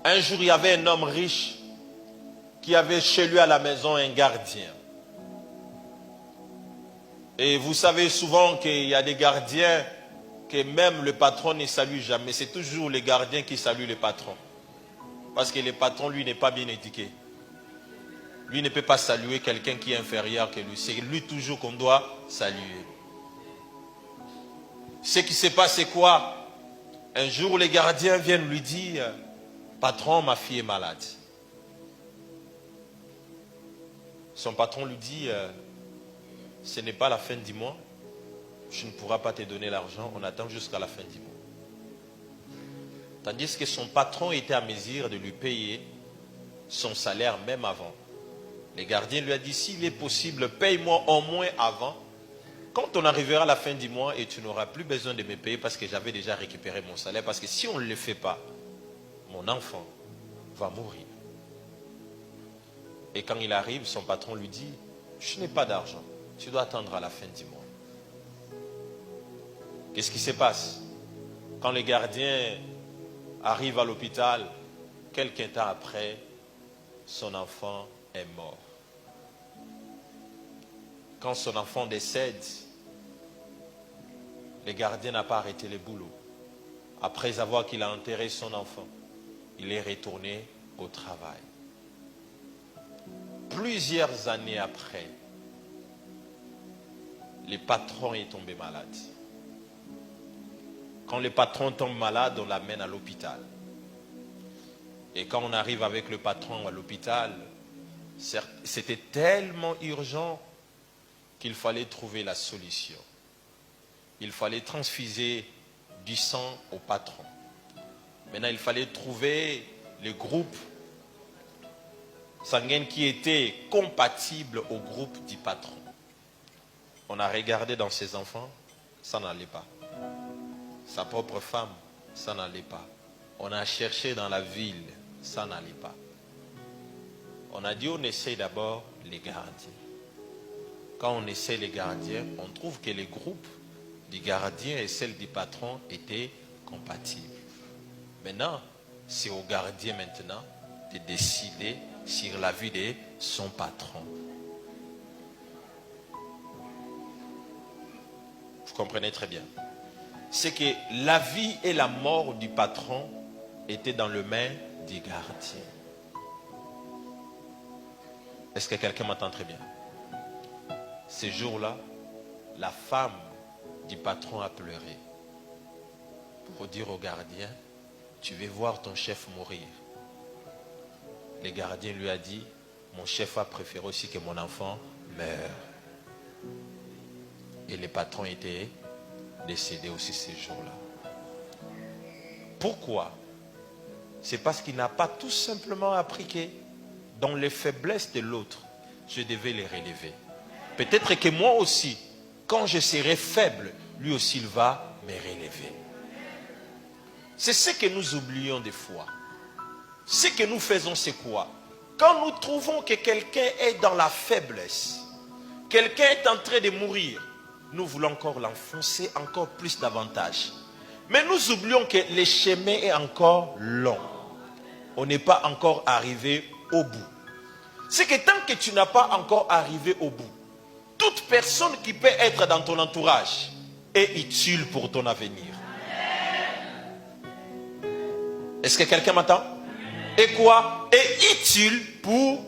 Un jour, il y avait un homme riche qui avait chez lui à la maison un gardien. Et vous savez souvent qu'il y a des gardiens que même le patron ne salue jamais. C'est toujours les gardiens qui saluent le patron. Parce que le patron, lui, n'est pas bien éduqué. Lui ne peut pas saluer quelqu'un qui est inférieur que lui. C'est lui toujours qu'on doit saluer. Ce qui se passe, c'est quoi? Un jour, les gardiens viennent lui dire, patron, ma fille est malade. Son patron lui dit, ce n'est pas la fin du mois, je ne pourrai pas te donner l'argent, on attend jusqu'à la fin du mois. Tandis que son patron était à mesure de lui payer son salaire même avant. Le gardien lui a dit, s'il est possible, paye-moi au moins avant. Quand on arrivera à la fin du mois et tu n'auras plus besoin de me payer parce que j'avais déjà récupéré mon salaire. Parce que si on ne le fait pas, mon enfant va mourir. Et quand il arrive, son patron lui dit, je n'ai pas d'argent, tu dois attendre à la fin du mois. Qu'est-ce qui se passe? Quand le gardien arrive à l'hôpital, quelques temps après, son enfant est mort. Quand son enfant décède, le gardien n'a pas arrêté le boulot. Après avoir qu'il a enterré son enfant, il est retourné au travail. Plusieurs années après, le patron est tombé malade. Quand le patron tombe malade, on l'amène à l'hôpital. Et quand on arrive avec le patron à l'hôpital, c'était tellement urgent qu'il fallait trouver la solution. Il fallait transfuser du sang au patron. Maintenant, il fallait trouver le groupe sanguin qui était compatible au groupe du patron. On a regardé dans ses enfants, ça n'allait pas. Sa propre femme, ça n'allait pas. On a cherché dans la ville, ça n'allait pas. On a dit on essaie d'abord les gardiens. Quand on essaie les gardiens, on trouve que les groupes du gardien et celle du patron étaient compatibles. Maintenant, c'est au gardien maintenant de décider sur la vie de son patron. Vous comprenez très bien. C'est que la vie et la mort du patron étaient dans les mains du gardien. Est-ce que quelqu'un m'entend très bien? Ces jours-là, la femme du patron a pleuré pour dire au gardien, tu veux voir ton chef mourir. Le gardien lui a dit, mon chef a préféré aussi que mon enfant meure. Et le patron était décédé aussi ces jours-là. Pourquoi? C'est parce qu'il n'a pas tout simplement appris que dans les faiblesses de l'autre, je devais les relever. Peut-être que moi aussi, quand je serai faible, lui aussi il va me relever. C'est ce que nous oublions des fois. Ce que nous faisons, c'est quoi? Quand nous trouvons que quelqu'un est dans la faiblesse, quelqu'un est en train de mourir, nous voulons encore l'enfoncer encore plus davantage. Mais nous oublions que le chemin est encore long. On n'est pas encore arrivé au bout. C'est que tant que tu n'as pas encore arrivé au bout, toute personne qui peut être dans ton entourage est utile pour ton avenir. Est-ce que quelqu'un m'entend? Et quoi? Est utile pour